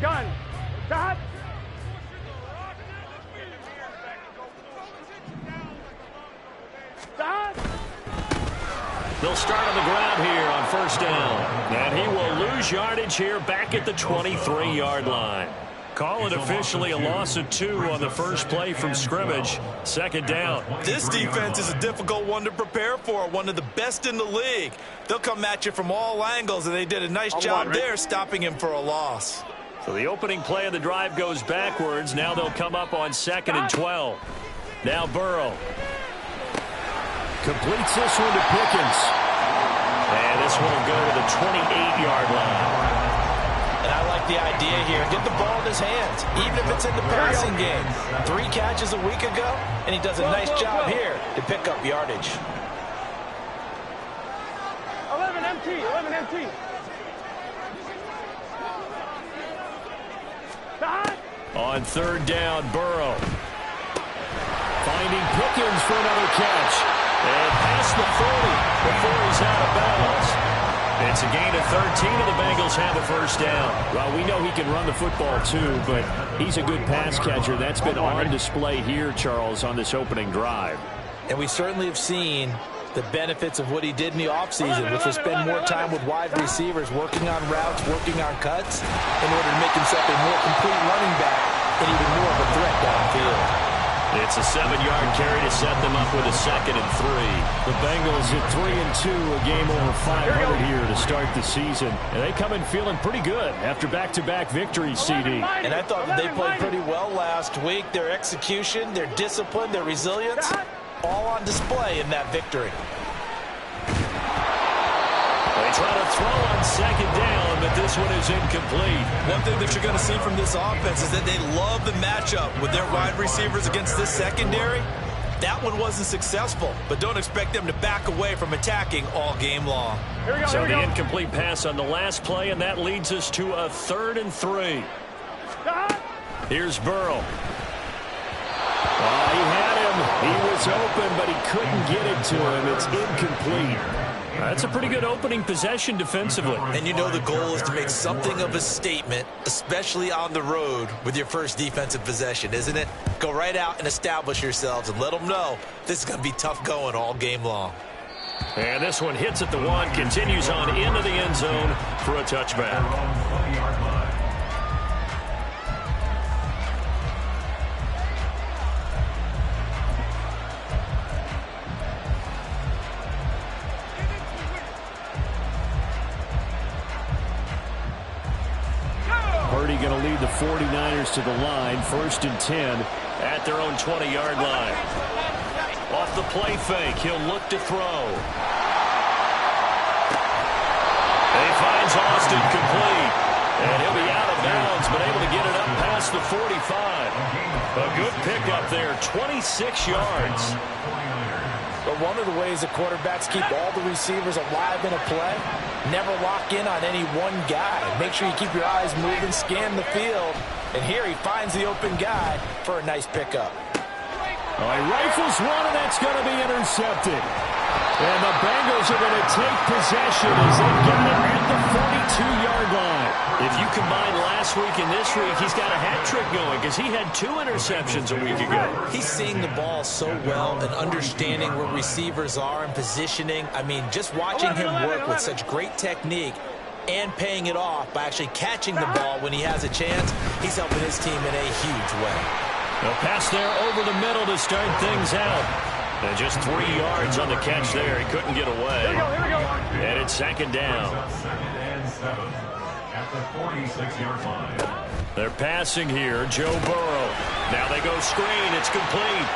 gun. Stop. Stop. They'll start on the ground here on first down. And he will lose yardage here back at the 23-yard line. Call it officially a loss of 2 on the first play from scrimmage. Second down. This defense is a difficult one to prepare for, one of the best in the league. They'll come at you from all angles, and they did a nice job there stopping him for a loss. So the opening play of the drive goes backwards. Now they'll come up on 2nd and 12. Now Burrow. Completes this one to Pickens. And this one will go to the 28-yard line. And I like the idea here. Get the ball in his hands, even if it's in the passing game. 3 catches a week ago, and he does a nice job here to pick up yardage. 11 empty. 11 empty. On third down, Burrow. Finding Pickens for another catch. And past the 40 before he's out of bounds. It's a gain of 13, and the Bengals have a first down. Well, we know he can run the football, too, but he's a good pass catcher. That's been on display here, Charles, on this opening drive. And we certainly have seen the benefits of what he did in the offseason, which was spend more time with wide receivers, working on routes, working on cuts, in order to make himself a more complete running back and even more of a threat downfield. It's a 7-yard carry to set them up with a 2nd and 3. The Bengals at 3-2, a game over 500 here to start the season. And they come in feeling pretty good after back-to-back victories, CD. And I thought that they played pretty well last week. Their execution, their discipline, their resilience, all on display in that victory. They try to throw on 2nd down, but this one is incomplete. One thing that you're going to see from this offense is that they love the matchup with their wide receivers against this secondary. That one wasn't successful, but don't expect them to back away from attacking all game long. So the incomplete pass on the last play, and that leads us to a 3rd and 3. Here's Burrow. He had him. He was open, but he couldn't get it to him. It's incomplete. That's a pretty good opening possession defensively. And you know the goal is to make something of a statement, especially on the road with your first defensive possession, isn't it? Go right out and establish yourselves and let them know this is going to be tough going all game long. And this one hits at the 1, continues on into the end zone for a touchback. Going to lead the 49ers to the line, 1st and 10 at their own 20-yard line. Off the play fake, he'll look to throw. And he finds Austin complete. And he'll be out of bounds, but able to get it up past the 45. A good pickup there, 26 yards. But one of the ways that quarterbacks keep all the receivers alive in a play, never lock in on any one guy. Make sure you keep your eyes moving, scan the field. And here he finds the open guy for a nice pickup. He rifles one, and that's going to be intercepted. And the Bengals are going to take possession as they've got it at the 42-yard line. If you combine last week and this week, he's got a hat trick going because he had 2 interceptions a week ago. He's seeing the ball so well and understanding where receivers are and positioning. I mean, just watching him work with such great technique and paying it off by actually catching the ball when he has a chance, he's helping his team in a huge way. A pass there over the middle to start things out. And just 3 yards on the catch there. He couldn't get away. Here we go. And it's 2nd down. At the 46-yard line. They're passing here. Joe Burrow. Now they go screen. It's complete.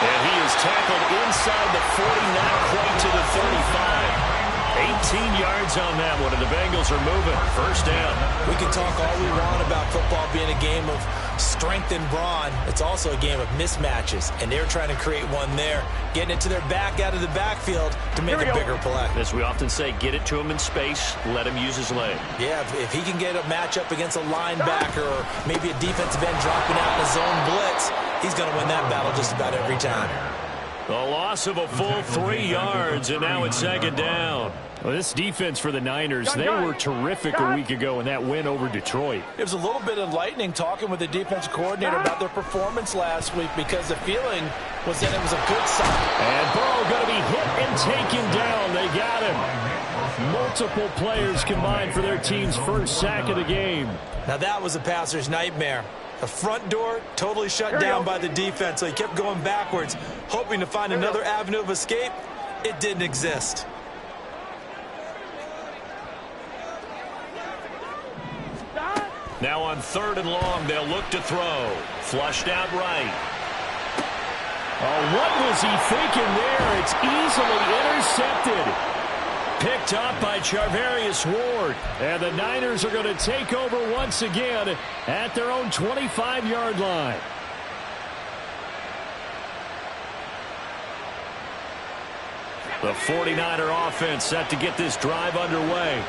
And he is tackled inside the 40, not quite to the 35. 18 yards on that one, and the Bengals are moving. First down. We can talk all we want about football being a game of strength and brawn. It's also a game of mismatches, and they're trying to create one there, getting it to their back out of the backfield to make a bigger play. As we often say, get it to him in space, let him use his leg. Yeah, if he can get a matchup against a linebacker or maybe a defensive end dropping out in a zone blitz, he's going to win that battle just about every time. A loss of a full 3 yards, and now it's second down. Well, this defense for the Niners, they were terrific a week ago in that win over Detroit. It was a little bit enlightening talking with the defensive coordinator about their performance last week because the feeling was that it was a good sign. And Burrow going to be hit and taken down. They got him. Multiple players combined for their team's first sack of the game. Now that was a passer's nightmare. The front door totally shut down by the defense, so he kept going backwards, hoping to find another avenue of escape. It didn't exist. Now on 3rd and long, they'll look to throw. Flushed out right. Oh, what was he thinking there? It's easily intercepted. Picked up by Charvarius Ward. And the Niners are going to take over once again at their own 25-yard line. The 49er offense set to get this drive underway.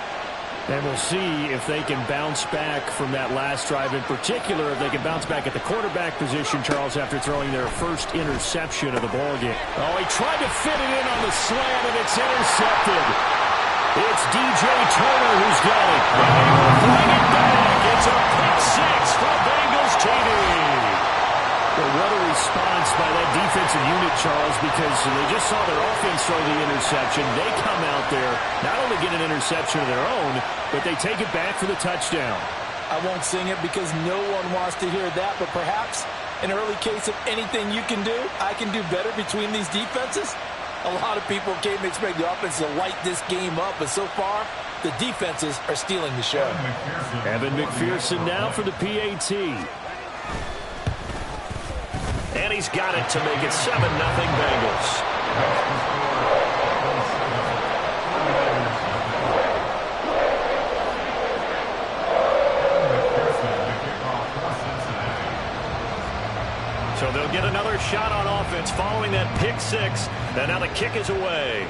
And we'll see if they can bounce back from that last drive, in particular if they can bounce back at the quarterback position, Charles, after throwing their first interception of the ballgame. Oh, he tried to fit it in on the slant, and it's intercepted. It's DJ Turner who's got it. And they will bring it back. It's a pick 6 for Bengals TD. Well, what a response by that defensive unit, Charles, because they just saw their offense throw the interception. They come out there, not only get an interception of their own, but they take it back for the touchdown. I won't sing it because no one wants to hear that, but perhaps an early case of anything you can do, I can do better between these defenses. A lot of people came to expect the offense to light this game up, but so far, the defenses are stealing the show. Evan McPherson now for the PAT. And he's got it to make it 7-0 Bengals. So they'll get another shot on offense following that pick 6. And now the kick is away.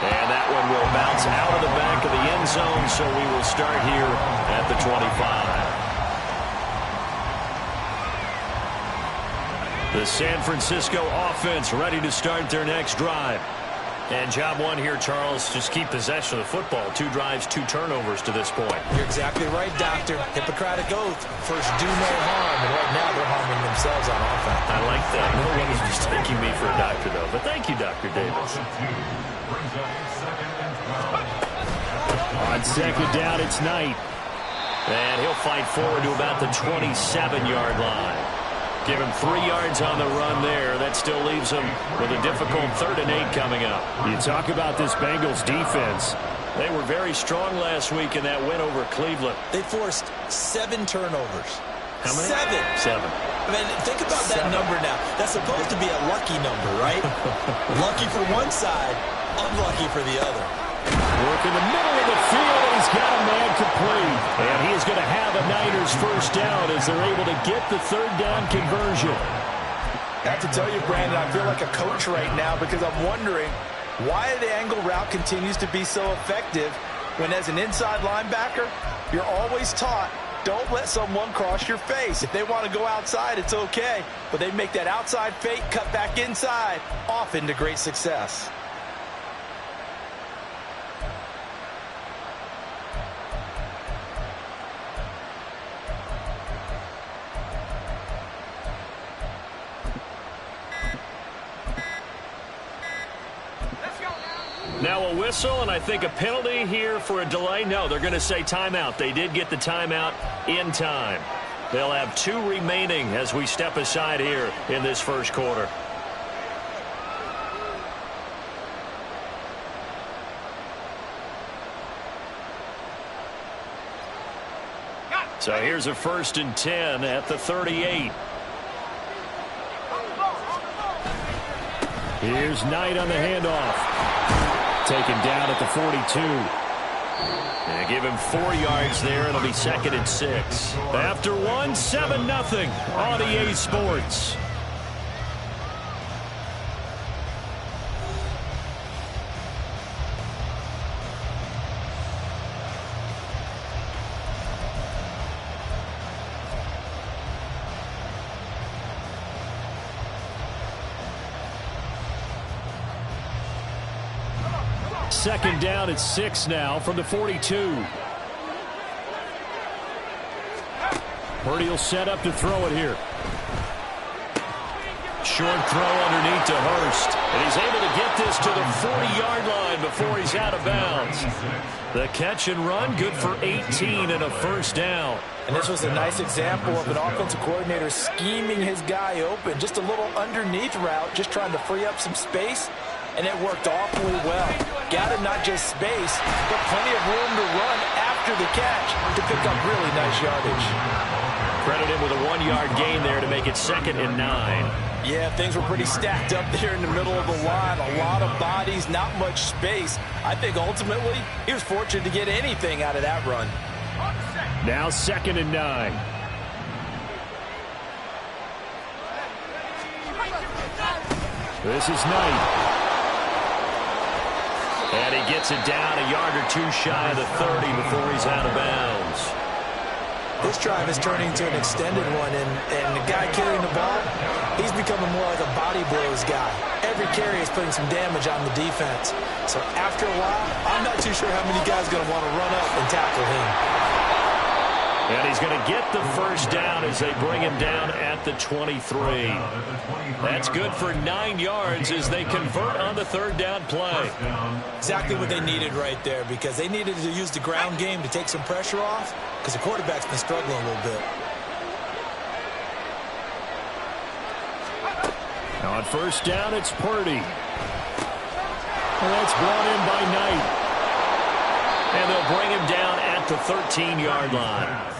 And that one will bounce out of the back of the end zone, so we will start here at the 25. The San Francisco offense ready to start their next drive. And job one here, Charles, just keep possession of the football. 2 drives, 2 turnovers to this point. You're exactly right, Doctor. Hippocratic oath. First, do no harm. And right now, they're harming themselves on offense. I like that. Nobody's mistaking me for a doctor, though. But thank you, Dr. Davis. On second down, it's Knight. And he'll fight forward to about the 27-yard line. Give him 3 yards on the run there. That still leaves him with a difficult 3rd and 8 coming up. You talk about this Bengals defense. They were very strong last week in that win over Cleveland. They forced 7 turnovers. How many? 7. 7. I mean, think about that number now. That's supposed to be a lucky number, right? Lucky for one side, unlucky for the other. Work in the middle of the field, and he's got a man complete. And he is going to have a Niners first down as they're able to get the 3rd down conversion. I have to tell you, Brandon, I feel like a coach right now because I'm wondering why the angle route continues to be so effective when as an inside linebacker, you're always taught, don't let someone cross your face. If they want to go outside, it's okay. But they make that outside fake, cut back inside, often to great success. Now a whistle, and I think a penalty here for a delay. No, they're going to say timeout. They did get the timeout in time. They'll have 2 remaining as we step aside here in this first quarter. So here's a 1st and 10 at the 38. Here's Knight on the handoff. Taken down at the 42. And give him 4 yards there. It'll be 2nd and 6. After 1, 7-0 on EA Sports. Second down at 6 now from the 42. Purdy will set up to throw it here. Short throw underneath to Hurst. And he's able to get this to the 40-yard line before he's out of bounds. The catch and run, good for 18 and a first down. And this was a nice example of an offensive coordinator scheming his guy open. Just a little underneath route, just trying to free up some space. And it worked awfully well. Got him not just space, but plenty of room to run after the catch to pick up really nice yardage. Credit him with a 1-yard gain there to make it 2nd and 9. Yeah, things were pretty stacked up there in the middle of the line. A lot of bodies, not much space. I think ultimately he was fortunate to get anything out of that run. Now 2nd and 9. This is Knight. And he gets it down a yard or two shy of the 30 before he's out of bounds. This drive is turning into an extended one, and the guy carrying the ball, he's becoming more like a body blows guy. Every carry is putting some damage on the defense. So after a while, I'm not too sure how many guys are going to want to run up and tackle him. And he's going to get the first down as they bring him down at the 23. That's good for 9 yards as they convert on the 3rd down play. Exactly what they needed right there, because they needed to use the ground game to take some pressure off, because the quarterback's been struggling a little bit. Now on 1st down, it's Purdy. And that's brought in by Knight. And they'll bring him down at the 13-yard line.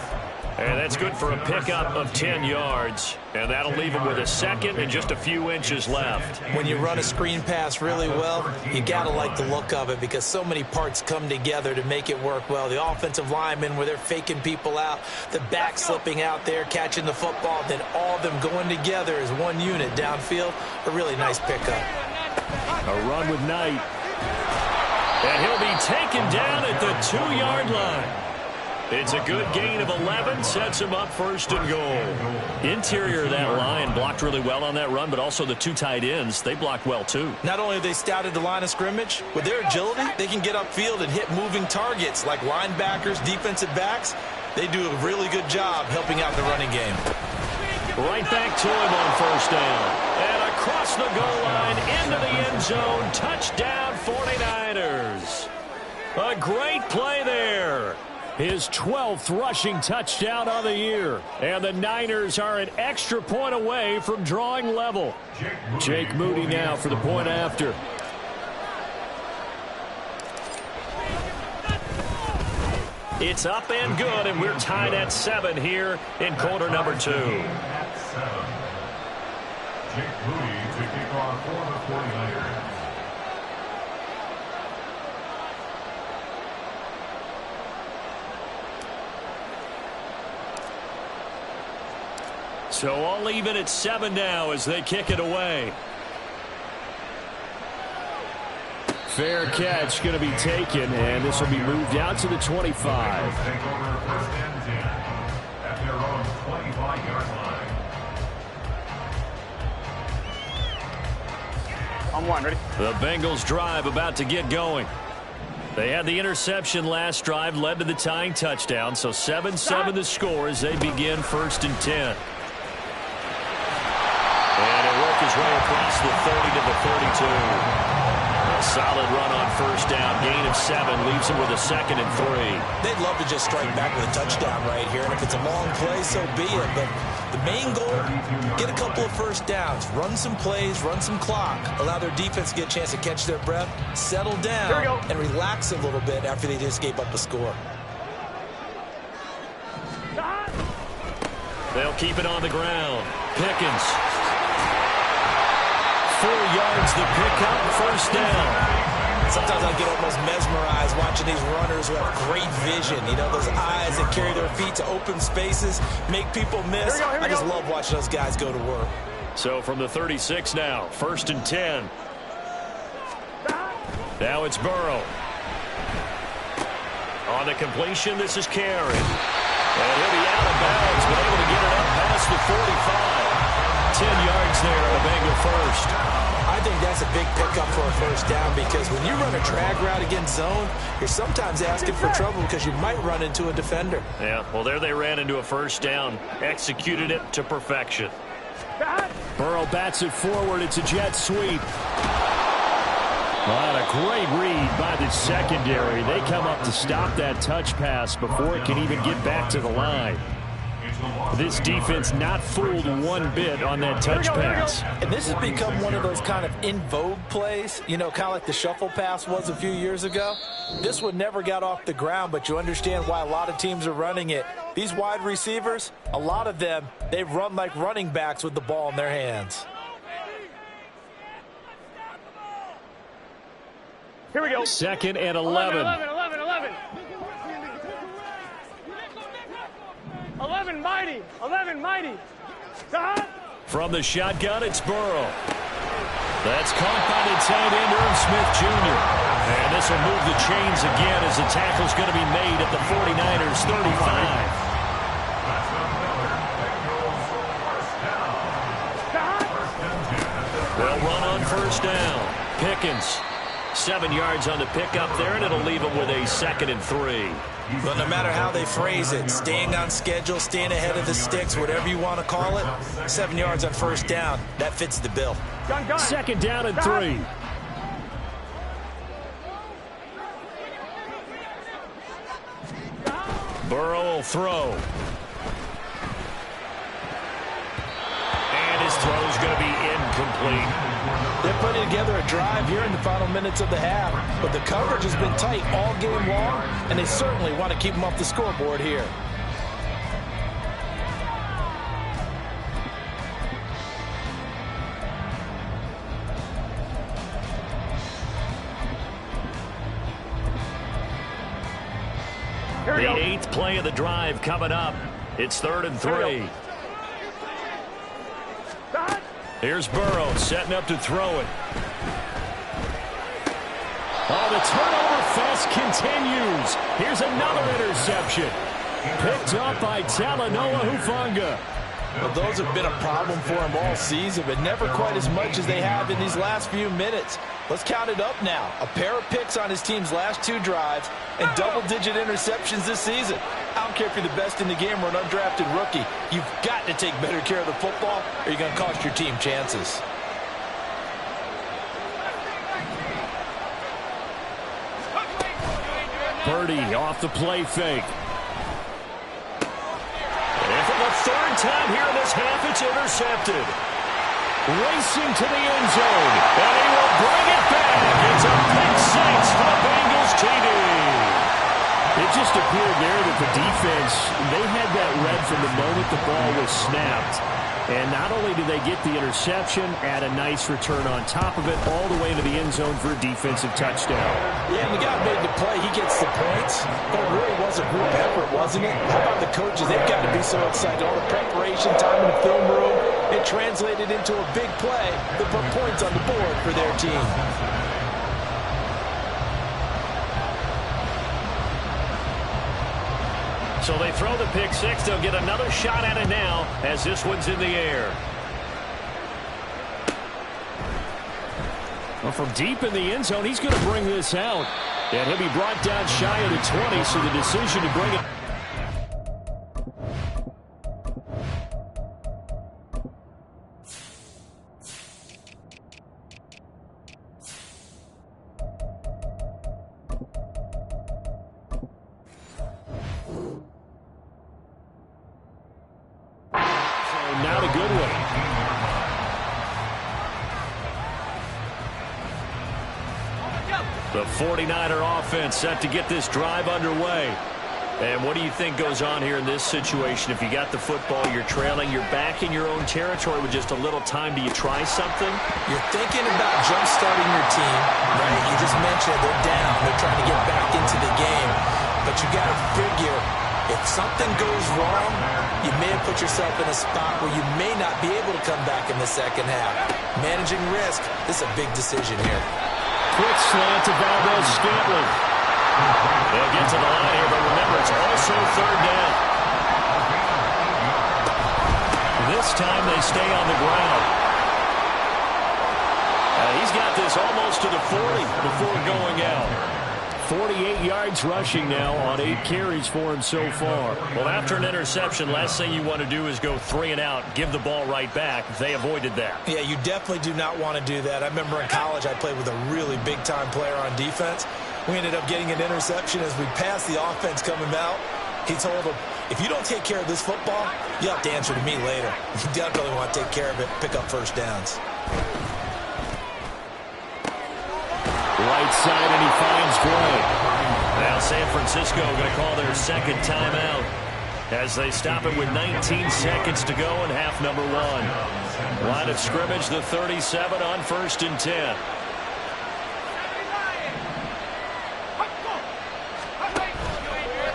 And that's good for a pickup of 10 yards. And that'll leave him with a 2nd and just a few inches left. When you run a screen pass really well, you got to like the look of it, because so many parts come together to make it work well. The offensive linemen, where they're faking people out, the back slipping out there, catching the football, then all of them going together as one unit downfield. A really nice pickup. A run with Knight. And he'll be taken down at the 2-yard line. It's a good gain of 11, sets him up 1st and goal. Interior of that line blocked really well on that run, but also the 2 tight ends, they blocked well too. Not only have they scouted the line of scrimmage, with their agility, they can get upfield and hit moving targets like linebackers, defensive backs. They do a really good job helping out the running game. Right back to him on 1st down. And across the goal line into the end zone. Touchdown 49ers. A great play there. His 12th rushing touchdown of the year. And the Niners are an extra point away from drawing level. Jake Moody now for the point after. It's up and good, and we're tied at 7 here in quarter number 2. Jake Moody to kick off for the 49ers. So all even at 7 now as they kick it away. Fair catch going to be taken, and this will be moved out to the 25. Take over 1st and 10 at their own 25-yard line. On 1, ready? The Bengals drive about to get going. They had the interception last drive, led to the tying touchdown, so 7-7 the score as they begin 1st and 10. And he'll work his way across the 30 to the 32. A solid run on 1st down, gain of 7, leaves him with a 2nd and 3. They'd love to just strike back with a touchdown right here, and if it's a long play, so be it. But the main goal, get a couple of 1st downs, run some plays, run some clock, allow their defense to get a chance to catch their breath, settle down, and relax a little bit after they just gave up a score. They'll keep it on the ground. Pickens. 4 yards the pickup, 1st down. Sometimes I get almost mesmerized watching these runners who have great vision. You know, those eyes that carry their feet to open spaces, make people miss. I just love watching those guys go to work. So from the 36 now, 1st and 10. Now it's Burrow. On the completion, this is Carey. And he'll be out of bounds, but able to get it up past the 45. 10 yards there on a Bengal 1st. I I think that's a big pickup for a first down because when you run a drag route against zone, you're sometimes asking for trouble because you might run into a defender. Yeah, well, there they ran into a first down. Executed it to perfection. Burrow bats it forward. It's a jet sweep. What a great read by the secondary. They come up to stop that touch pass before it can even get back to the line. This defense not fooled one bit on that touch pass. And this has become one of those kind of in vogue plays, you know, kind of like the shuffle pass was a few years ago. This one never got off the ground, but you understand why a lot of teams are running it. These wide receivers, a lot of them, they run like running backs with the ball in their hands. Here we go. 2nd and 11. 11, mighty. 11, mighty. From the shotgun, it's Burrow. That's caught by the tight end, Irv Smith Jr. And this will move the chains again as the tackle's going to be made at the 49ers' 35. They'll run on first down. Pickens, 7 yards on the pickup there, and it'll leave them with a 2nd and 3. But no matter how they phrase it, staying on schedule, staying ahead of the sticks, whatever you want to call it, 7 yards on first down, that fits the bill. 2nd down and 3. Burrow will throw. And his throw's going to be incomplete. They're putting together a drive here in the final minutes of the half, but the coverage has been tight all game long, and they certainly want to keep them off the scoreboard here. The 8th play of the drive coming up. It's 3rd and 3. Here's Burrow setting up to throw it. Oh, the turnover fest continues. Here's another interception. Picked up by Talanoa Hufanga. Well, those have been a problem for him all season, but never quite as much as they have in these last few minutes. Let's count it up now. A pair of picks on his team's last 2 drives and double-digit interceptions this season. I don't care if you're the best in the game or an undrafted rookie. You've got to take better care of the football or you're going to cost your team chances. Purdy off the play fake. And for the 3rd time here in this half, it's intercepted. Racing to the end zone. And he will bring it back. It's a pick 6 for the Bengals TD. It just appeared there that the defense, they had that read from the moment the ball was snapped. And not only did they get the interception, add a nice return on top of it, all the way into the end zone for a defensive touchdown. Yeah, and the guy made the play. He gets the points. But it really was a group effort, wasn't it? How about the coaches? They've got to be so excited. All the preparation time in the film room, it translated into a big play that put points on the board for their team. So they throw the pick 6. They'll get another shot at it now as this one's in the air. Well, from deep in the end zone, he's going to bring this out. And he'll be brought down shy of the 20, so the decision to bring it. Not a good one. The 49er offense set to get this drive underway. And what do you think goes on here in this situation? If you got the football, you're trailing, you're back in your own territory with just a little time. Do you try something? You're thinking about jump-starting your team, right? You just mentioned they're down. They're trying to get back into the game. But you got to figure, if something goes wrong, you may have put yourself in a spot where you may not be able to come back in the second half. Managing risk, this is a big decision here. Quick slant to Valdez-Scantling. They'll get to the line here, but remember, it's also 3rd down. This time they stay on the ground. He's got this almost to the 40 before going out. 48 yards rushing now on 8 carries for him so far. Well, after an interception, last thing you want to do is go 3 and out, give the ball right back. They avoided that. Yeah, you definitely do not want to do that. I remember in college I played with a really big-time player on defense. We ended up getting an interception as we passed the offense coming out. He told him, if you don't take care of this football, you have to answer to me later. You definitely want to take care of it, pick up first downs. Right side, and he finds Gray. Now San Francisco going to call their second timeout as they stop it with 19 seconds to go in half number 1. Line of scrimmage, the 37 on 1st and 10.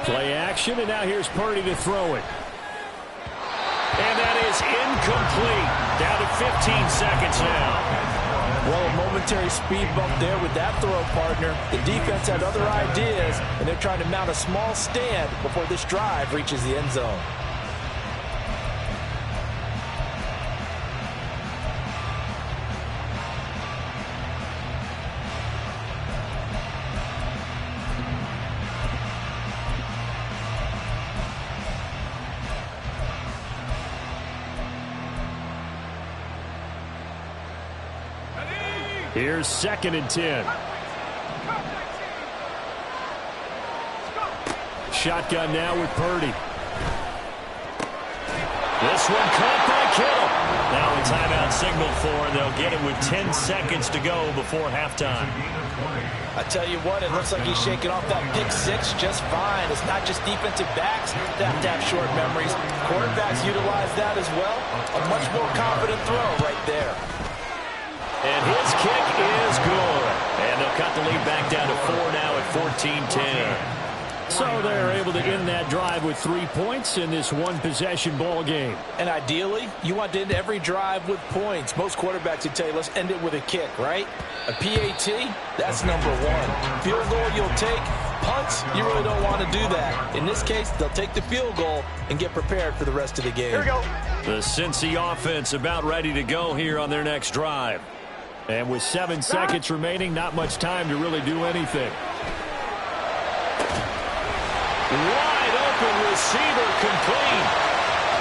Play action, and now here's Purdy to throw it. And that is incomplete. Down to 15 seconds now. Well, a momentary speed bump there with that throw, partner. The defense had other ideas, and they're trying to mount a small stand before this drive reaches the end zone. Here's 2nd and 10. Shotgun now with Purdy. This one caught by Kittle. Now a timeout signal for, and they'll get it with 10 seconds to go before halftime. I tell you what, it looks like he's shaking off that pick 6 just fine. It's not just defensive backs that have to have short memories. Quarterbacks utilize that as well. A much more confident throw right there. And his kick is good. And they'll cut the lead back down to 4 now at 14-10. So they're able to end that drive with 3 points in this one-possession ball game. And ideally, you want to end every drive with points. Most quarterbacks would tell you, let's end it with a kick, right? A PAT, that's number 1. Field goal you'll take. Punts, you really don't want to do that. In this case, they'll take the field goal and get prepared for the rest of the game. Here we go. The Cincy offense about ready to go here on their next drive. And with 7 seconds remaining, not much time to really do anything. Wide open receiver complete.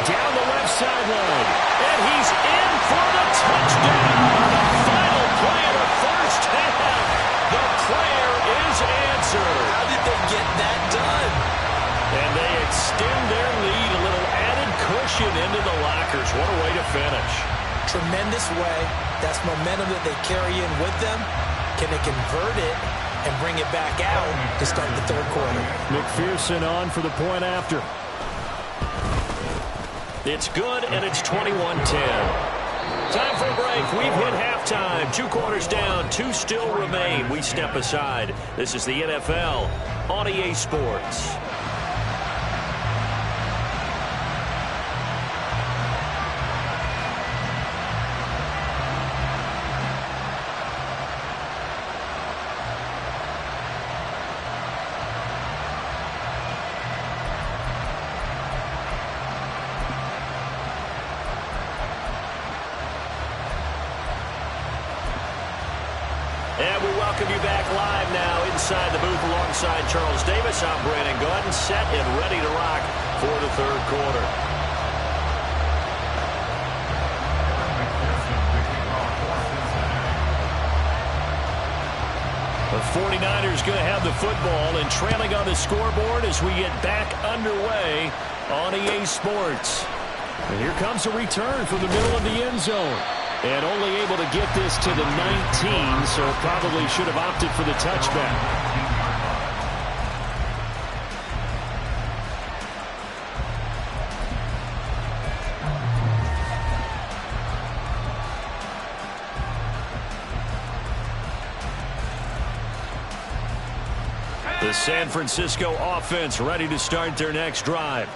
Down the left sideline. And he's in for the touchdown. The final play of the first half. The prayer is answered. How did they get that done? And they extend their lead, a little added cushion into the lockers. What a way to finish. Tremendous way. That's momentum that they carry in with them. Can they convert it and bring it back out to start the third quarter? McPherson on for the point after. It's good, and it's 21-10. Time for a break. We've hit halftime. 2 quarters down, 2 still remain. We step aside. This is the NFL on EA Sports. And we welcome you back live now inside the booth alongside Charles Davis. I'm Brandon Gordon, set and ready to rock for the third quarter. The 49ers going to have the football and trailing on the scoreboard as we get back underway on EA Sports. And here comes a return from the middle of the end zone. And only able to get this to the 19, so probably should have opted for the touchback. The San Francisco offense ready to start their next drive.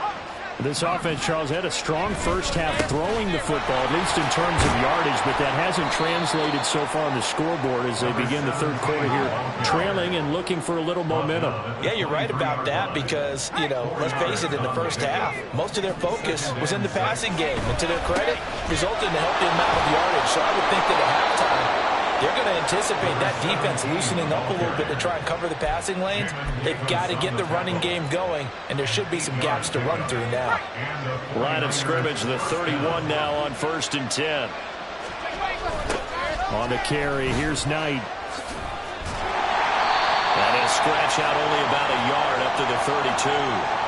This offense, Charles, had a strong first half throwing the football, at least in terms of yardage, but that hasn't translated so far on the scoreboard as they begin the third quarter here, trailing and looking for a little momentum. Yeah, you're right about that because, you know, let's face it, in the first half, most of their focus was in the passing game. And to their credit, resulted in a healthy amount of yardage. So I would think that at halftime, They're going to anticipate that defense loosening up a little bit to try and cover the passing lanes. They've got to get the running game going, and there should be some gaps to run through now. Line of scrimmage, the 31 now on 1st and 10. On the carry, here's Knight. And he'll scratch out only about a yard up to the 32.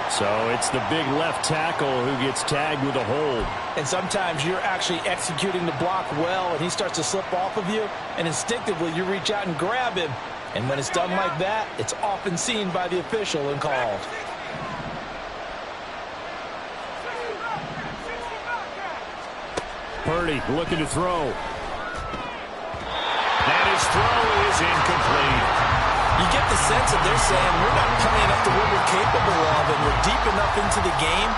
So it's the big left tackle who gets tagged with a hold. And sometimes you're actually executing the block well, and he starts to slip off of you, and instinctively you reach out and grab him. And when it's done like that, it's often seen by the official and called. Purdy looking to throw. And his throw is incomplete. You get the sense that they're saying we're not playing up to what we're capable of, and we're deep enough into the game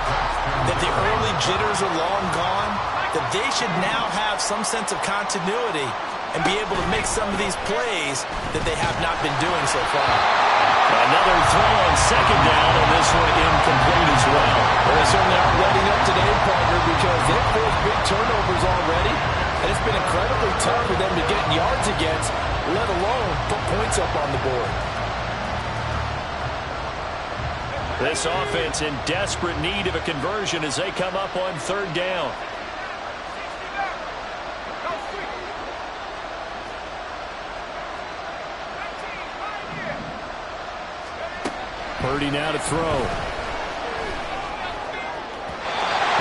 that the early jitters are long gone, that they should now have some sense of continuity and be able to make some of these plays that they have not been doing so far. Another throw on 2nd down, and this one incomplete as well. Well, they certainly aren't letting up today, partner, because they've forced big turnovers already, and it's been incredibly tough for them to get yards against, let alone put points up on the board. This offense in desperate need of a conversion as they come up on 3rd down. Purdy now to throw.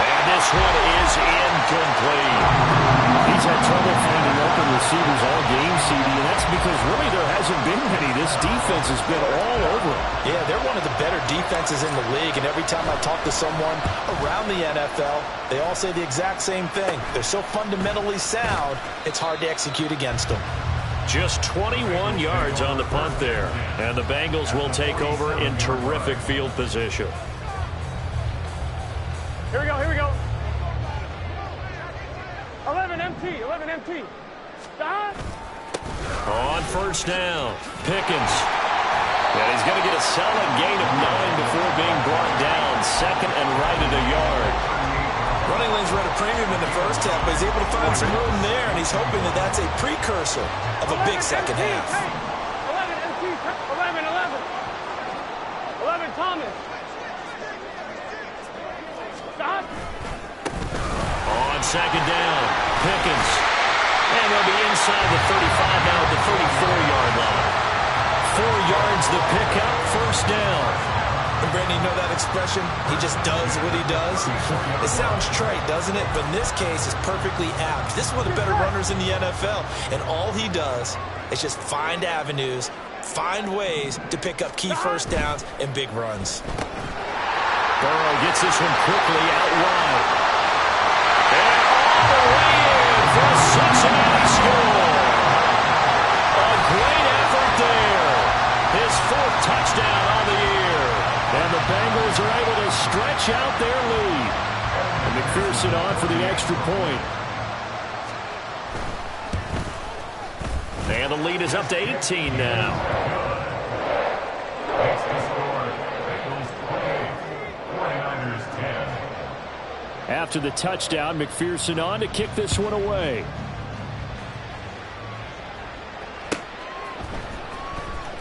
And this one is incomplete. He's had trouble finding open receivers all game, CD, and that's because really there hasn't been many. This defense has been all over him. Yeah, they're one of the better defenses in the league, and every time I talk to someone around the NFL, they all say the exact same thing. They're so fundamentally sound, it's hard to execute against them. Just 21 yards on the punt there. And the Bengals will take over in terrific field position. Here we go, here we go. 11 MT, 11 MT. Stop. On 1st down, Pickens. And he's going to get a solid gain of 9 before being brought down. 2nd and right at a yard. Running lanes were at a premium in the first half, but he's able to find some room there, and he's hoping that that's a precursor of a big second half. 11 MT, 11, 11. 11 Thomas. Stop. On 2nd down, Pickens. And they'll be inside the 35 now at the 34-yard line. 4 yards the pickup, 1st down. And Brandon, you know that expression? He just does what he does. It sounds trite, doesn't it? But in this case, it's perfectly apt. This is one of the better runners in the NFL. And all he does is just find avenues, find ways to pick up key 1st downs and big runs. Burrow gets this one quickly out wide. And all the way in for a Cincinnati score. A great effort there. His 4th touchdown on the year. And the Bengals are able to stretch out their lead. And McPherson on for the extra point. And the lead is up to 18 now. Makes the score. Bengals 20, 49ers 10. After the touchdown, McPherson on to kick this one away.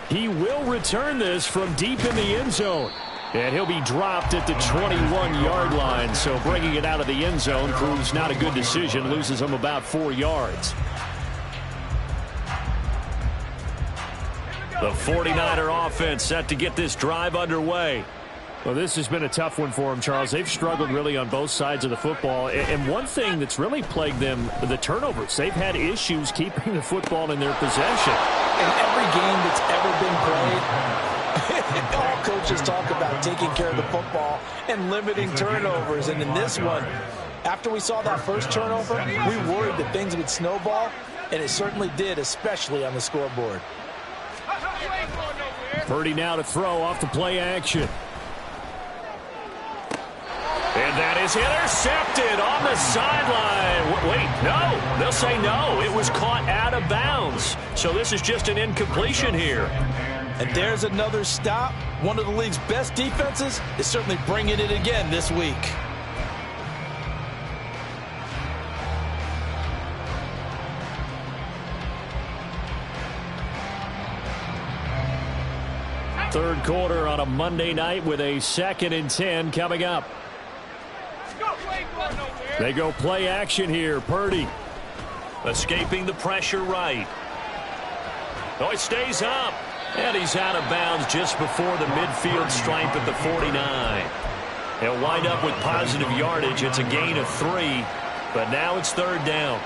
He will return this from deep in the end zone. And he'll be dropped at the 21-yard line. So bringing it out of the end zone proves not a good decision. Loses him about 4 yards. The 49er offense set to get this drive underway. Well, this has been a tough one for them, Charles. They've struggled really on both sides of the football. And one thing that's really plagued them, the turnovers. They've had issues keeping the football in their possession. In every game that's ever been played, all coaches talk about taking care of the football and limiting turnovers. And in this one, after we saw that first turnover, we worried that things would snowball, and it certainly did, especially on the scoreboard. Purdy now to throw off the play action. And that is intercepted on the sideline. Wait, no. They'll say no. It was caught out of bounds. So this is just an incompletion here. And there's another stop. One of the league's best defenses is certainly bringing it again this week. Third quarter on a Monday night with a 2nd and 10 coming up. They go play action here. Purdy. Escaping the pressure right. Oh, he stays up. And he's out of bounds just before the midfield stripe at the 49. He'll wind up with positive yardage. It's a gain of 3, but now it's 3rd down.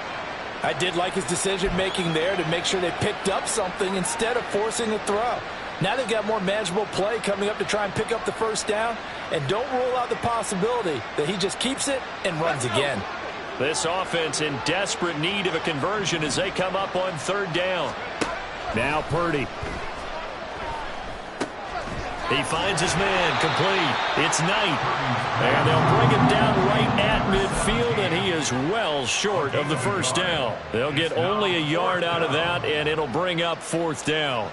I did like his decision-making there to make sure they picked up something instead of forcing a throw. Now they've got more manageable play coming up to try and pick up the 1st down, and don't rule out the possibility that he just keeps it and runs again. This offense in desperate need of a conversion as they come up on 3rd down. Now Purdy. He finds his man complete. It's Knight. And they'll bring him down right at midfield, and he is well short of the 1st down. They'll get only a yard out of that, and it'll bring up 4th down.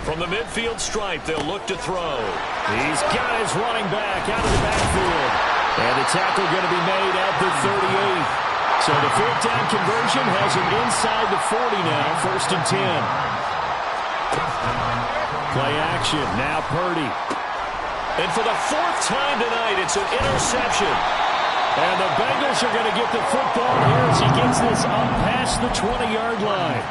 From the midfield stripe, they'll look to throw. He's got his running back out of the backfield. And the tackle going to be made at the 38. So the 4th down conversion has him inside the 40 now. 1st and 10. Play action. Now Purdy. And for the 4th time tonight, it's an interception. And the Bengals are going to get the football here as he gets this up past the 20-yard line.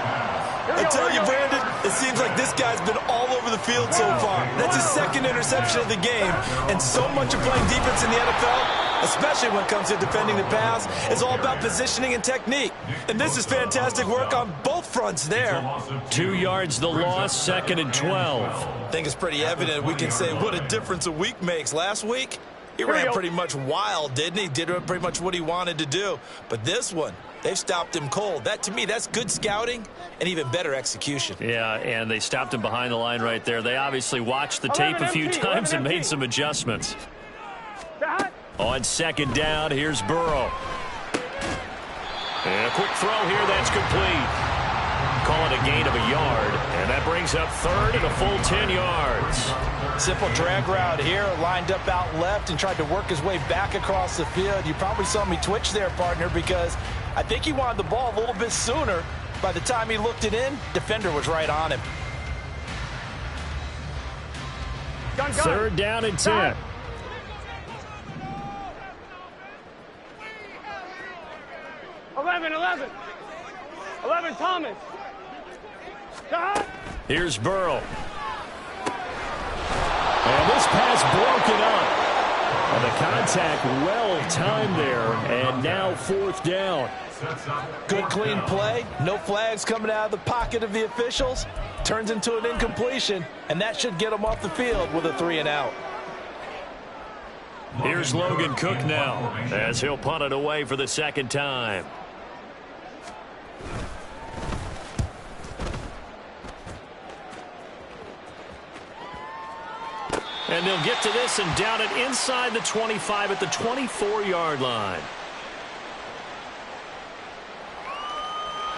I tell you, Brandon, it seems like this guy's been all over the field so far. That's his 2nd interception of the game. And so much of playing defense in the NFL, especially when it comes to defending the pass, is all about positioning and technique. And this is fantastic work on both fronts there. 2 yards the loss, 2nd and 12. I think it's pretty evident we can say what a difference a week makes. Last week, he ran pretty much wild, didn't he? Did pretty much what he wanted to do. But this one, they've stopped him cold. That, to me, that's good scouting and even better execution. Yeah, and they stopped him behind the line right there. They obviously watched the tape a few times and made some adjustments. On 2nd down, here's Burrow. And a quick throw here, that's complete. Call it a gain of a yard, and that brings up 3rd and a full 10 yards. Simple drag route here, lined up out left and tried to work his way back across the field. You probably saw me twitch there, partner, because I think he wanted the ball a little bit sooner. By the time he looked it in, defender was right on him. 3rd down and 10. Eleven Thomas. Here's Burrow. And this pass broken up. And the contact well timed there. And now 4th down. Good clean play. No flags coming out of the pocket of the officials. Turns into an incompletion. And that should get him off the field with a 3 and out. Here's Logan Cook now as he'll punt it away for the 2nd time. And they'll get to this and down it inside the 25 at the 24-yard line.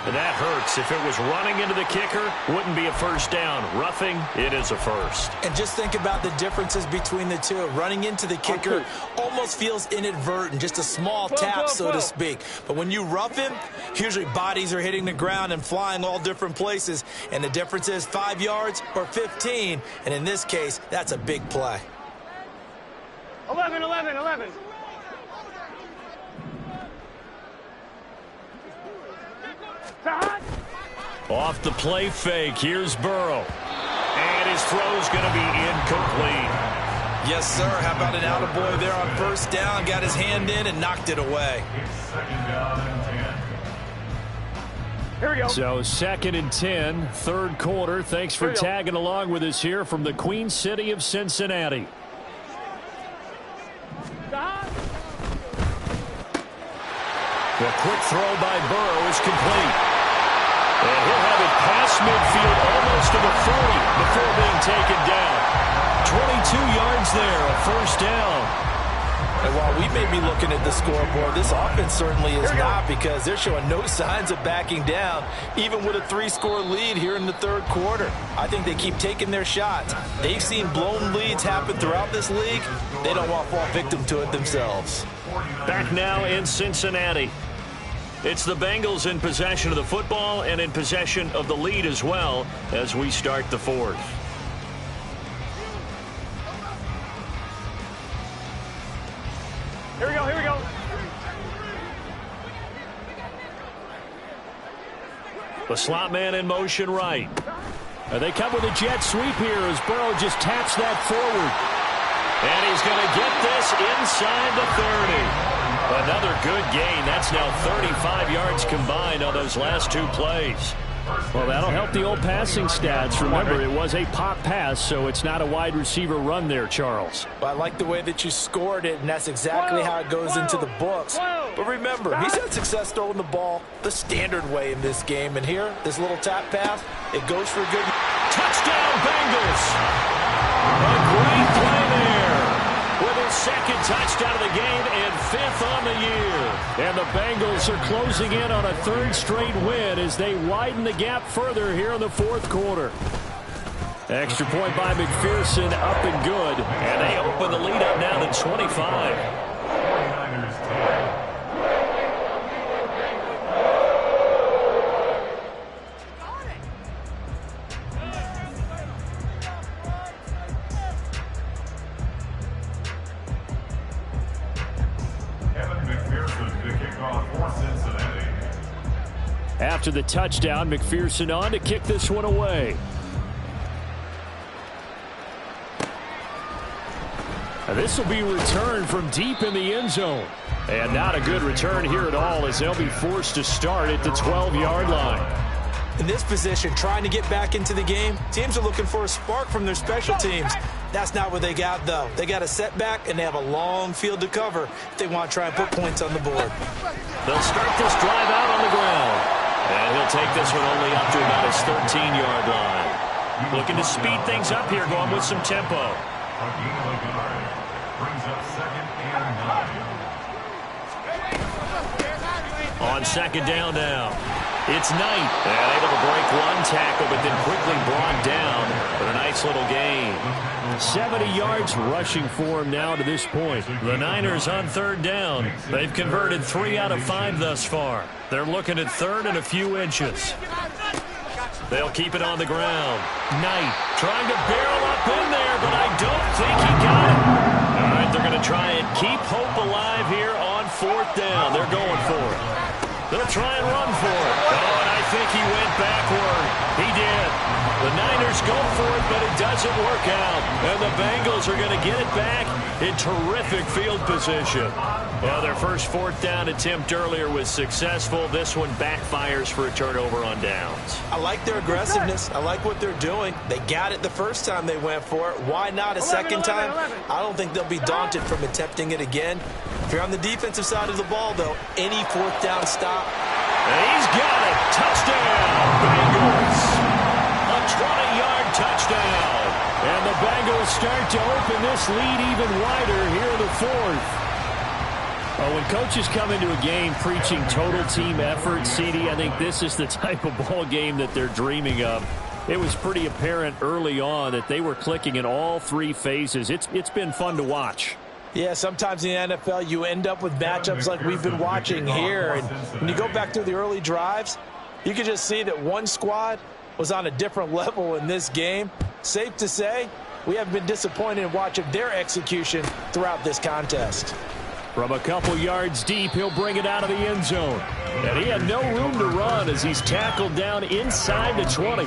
And that hurts. If it was running into the kicker, wouldn't be a 1st down. Roughing, it is a 1st. And just think about the differences between the two. Running into the kicker almost feels inadvertent, just a small tap, so to speak. But when you rough him, usually bodies are hitting the ground and flying all different places. And the difference is 5 yards or 15. And in this case, that's a big play. 11. Off the play fake, here's Burrow. And his throw's going to be incomplete. Yes, sir. How about an attaboy there on 1st down? Got his hand in and knocked it away. Here we go. So 2nd and 10, 3rd quarter. Thanks for tagging along with us here from the Queen City of Cincinnati. The quick throw by Burrow is complete. And he'll have it past midfield almost to the 40 before being taken down. 22 yards there, a 1st down. And while we may be looking at the scoreboard, this offense certainly is not, because they're showing no signs of backing down, even with a 3-score lead here in the third quarter. I think they keep taking their shots. They've seen blown leads happen throughout this league. They don't want to fall victim to it themselves. Back now in Cincinnati. It's the Bengals in possession of the football and in possession of the lead as well as we start the fourth. Here we go, here we go. The slot man in motion right. They come with a jet sweep here as Burrow just taps that forward. And he's going to get this inside the 30. Another good gain. That's now 35 yards combined on those last 2 plays. Well, that'll help the old passing stats. Remember, it was a pop pass, so it's not a wide receiver run there, Charles. Well, I like the way that you scored it, and that's exactly how it goes into the books. But remember, he's had success throwing the ball the standard way in this game. And here, this little tap pass, it goes for a good... Touchdown, Bengals! A great play there. With his second touchdown of the game and 5th on the year. And the Bengals are closing in on a 3rd straight win as they widen the gap further here in the 4th quarter. Extra point by McPherson, up and good. And they open the lead up now to 25. After the touchdown, McPherson on to kick this one away. This will be returned from deep in the end zone. And not a good return here at all, as they'll be forced to start at the 12-yard line. In this position, trying to get back into the game, teams are looking for a spark from their special teams. That's not what they got, though. They got a setback, and they have a long field to cover if they want to try and put points on the board. They'll start this drive out on the ground. And he'll take this one only up to about his 13-yard line. Looking to speed things up here, going with some tempo. On second down now. It's Knight. And able to break one tackle, but then quickly brought down with a nice little gain. 70 yards rushing for him now to this point. The Niners on 3rd down. They've converted 3 out of 5 thus far. They're looking at 3rd and a few inches. They'll keep it on the ground. Knight trying to barrel up in there, but I don't think he got it. All right, they're going to try and keep hope alive here on 4th down. They're going for it. They'll try and run for it. Oh, and I think he went backward. He did. The Niners go for it, but it doesn't work out. And the Bengals are going to get it back in terrific field position. Well, their first 4th down attempt earlier was successful. This one backfires for a turnover on downs. I like their aggressiveness. I like what they're doing. They got it the first time they went for it. Why not a second time? I don't think they'll be daunted from attempting it again. If you're on the defensive side of the ball, though, any 4th down stop. And he's got it. Touchdown, Bengals. A 20-yard touchdown. And the Bengals start to open this lead even wider here in the 4th. When coaches come into a game preaching total team effort, CD, I think this is the type of ball game that they're dreaming of. It was pretty apparent early on that they were clicking in all 3 phases. It's been fun to watch. Yeah, sometimes in the NFL you end up with matchups like we've been watching here. And when you go back through the early drives, you can just see that one squad was on a different level in this game. Safe to say, we haven't been disappointed in watching their execution throughout this contest. From a couple yards deep, he'll bring it out of the end zone. And he had no room to run as he's tackled down inside the 20.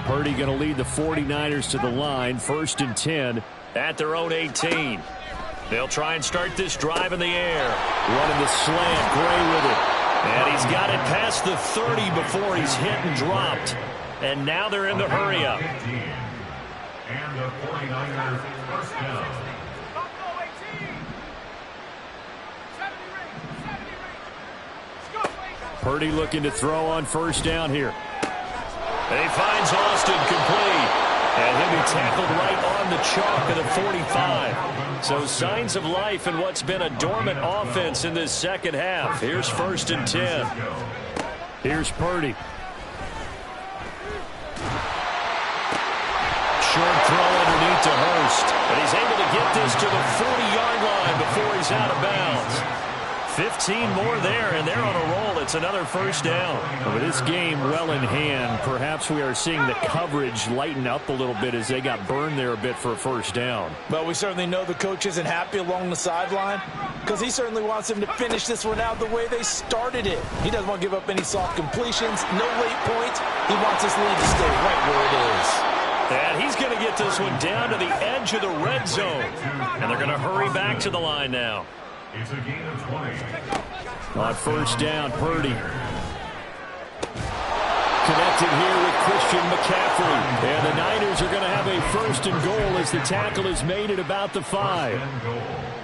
Purdy going to lead the 49ers to the line, 1st and 10. At their own 18. They'll try and start this drive in the air. Running the slant, Gray with it. And he's got it past the 30 before he's hit and dropped. And now they're in the hurry up. And the 49ers first down. Purdy looking to throw on first down here. And he finds Austin complete. And he'll be tackled right on the chalk of the 45. So signs of life in what's been a dormant offense in this second half. Here's 1st and 10. Here's Purdy. Short throw underneath to Hurst. And he's able to get this to the 40-yard line before he's out of bounds. 15 more there, and they're on a roll. It's another first down. With this game well in hand, perhaps we are seeing the coverage lighten up a little bit as they got burned there a bit for a first down. But we certainly know the coach isn't happy along the sideline because he certainly wants them to finish this one out the way they started it. He doesn't want to give up any soft completions, no late points. He wants his lead to stay right where it is. And he's going to get this one down to the edge of the red zone. And they're going to hurry back to the line now. It's a gain of 20. On first down, Purdy. Connected here with Christian McCaffrey. And the Niners are going to have a 1st and goal as the tackle is made at about the 5.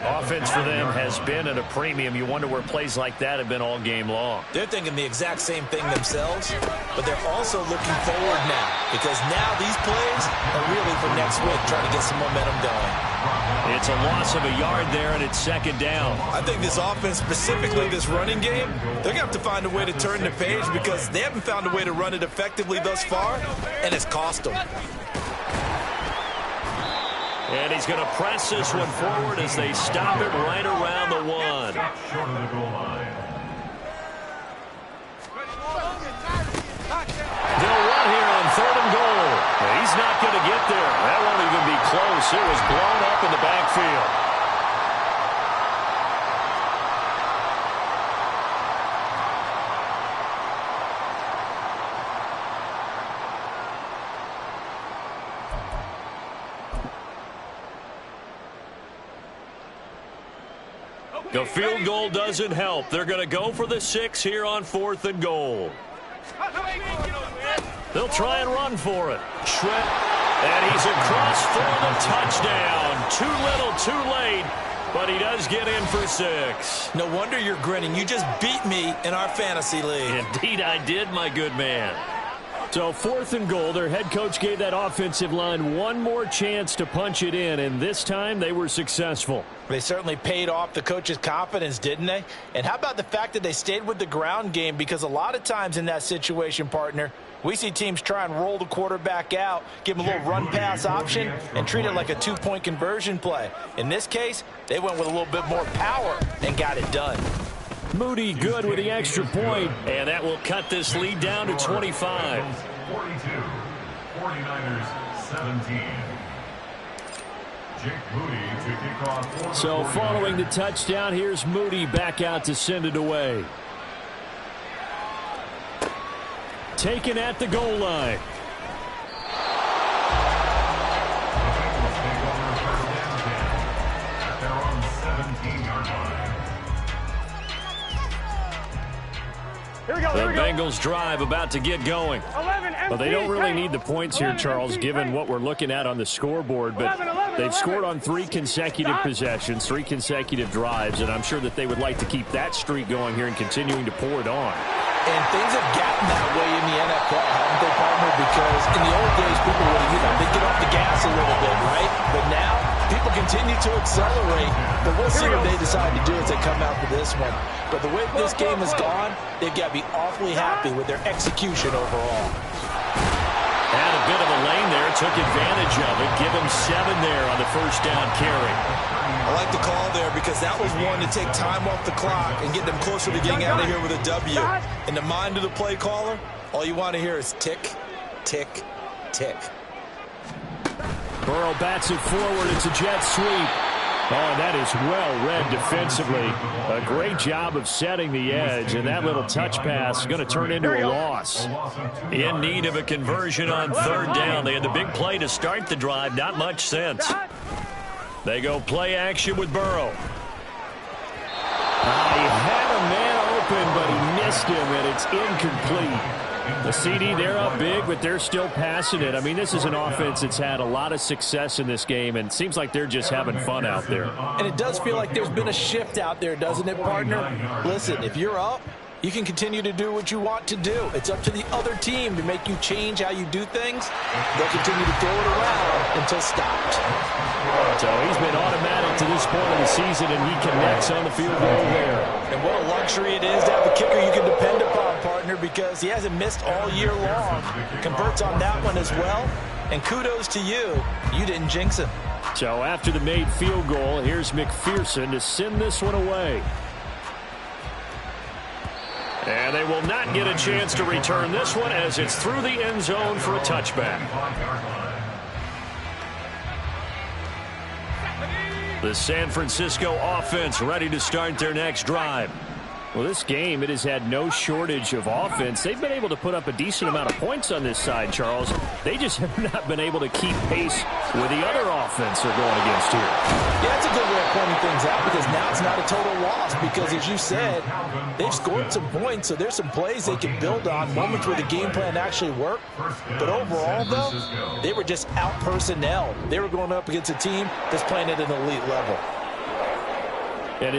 Offense for them has been at a premium. You wonder where plays like that have been all game long. They're thinking the exact same thing themselves, but they're also looking forward now because now these plays are really for next week, trying to get some momentum going. It's a loss of a yard there, and it's 2nd down. I think this offense, specifically this running game, they're going to have to find a way to turn the page because they haven't found a way to run it effectively thus far, and it's cost them. And he's going to press this one forward as they stop it right around the 1. Short of the goal line. They'll run here on 3rd and goal. He's not going to get there. That won't even be close. It was blown up in the backfield. The field goal doesn't help. They're going to go for the 6 here on 4th and goal. They'll try and run for it. Shred. And he's across for the touchdown. Too little, too late. But he does get in for 6. No wonder you're grinning. You just beat me in our fantasy league. Indeed I did, my good man. So 4th and goal, their head coach gave that offensive line one more chance to punch it in, and this time they were successful. They certainly paid off the coach's confidence, didn't they? And how about the fact that they stayed with the ground game? Because a lot of times in that situation, partner, we see teams try and roll the quarterback out, give him a little run-pass option, and treat it like a 2-point conversion play. In this case, they went with a little bit more power and got it done. Moody good with the extra point. And that will cut this lead down to 25. 42. 49ers 17. Jake Moody to kick off. So following the touchdown, here's Moody back out to send it away. Taken at the goal line. At their own 17-yard line. Here we go. The Here we go. Bengals drive about to get going. 11 Well, they don't really need the points here, Charles, given what we're looking at on the scoreboard. But they've scored on 3 consecutive possessions, 3 consecutive drives, and I'm sure that they would like to keep that streak going here and continuing to pour it on. And things have gotten that way in the NFL, haven't they, partner? Because in the old days, people would, they'd get off the gas a little bit, right? But now, people continue to accelerate. But we'll see what they decide to do as they come out for this one. But the way this game has gone, they've got to be awfully happy with their execution overall. Had a bit of a lane there, took advantage of it. Give him 7 there on the first down carry. I like the call there because that was one to take time off the clock and get them closer to getting out of here with a W. In the mind of the play caller, all you want to hear is tick, tick, tick. Burrow bats it forward. It's a jet sweep. Oh, that is well read defensively. A great job of setting the edge, and that little touch pass is going to turn into a loss. In need of a conversion on 3rd down. They had the big play to start the drive. Not much sense. They go play action with Burrow. He had a man open, but he missed him, and it's incomplete. The CD, they're up big, but they're still passing it. I mean, this is an offense that's had a lot of success in this game, and it seems like they're just having fun out there. And it does feel like there's been a shift out there, doesn't it, partner? Listen, if you're up, you can continue to do what you want to do. It's up to the other team to make you change how you do things. They'll continue to throw it around until stopped. So he's been automatic to this point of the season, and he connects on the field goal there. And what a luxury it is to have a kicker you can depend upon, partner, because he hasn't missed all year long. Converts on that one as well. And kudos to you. You didn't jinx him. So after the made field goal, here's McPherson to send this one away. And they will not get a chance to return this one as it's through the end zone for a touchback. The San Francisco offense ready to start their next drive. Well, this game, it has had no shortage of offense. They've been able to put up a decent amount of points on this side, Charles. They just have not been able to keep pace with the other offense they're going against here. Yeah, that's a good way of pointing things out because now it's not a total loss because, as you said, they've scored some points, so there's some plays they can build on, moments where the game plan actually worked. But overall, though, they were just out personnel. They were going up against a team that's playing at an elite level. And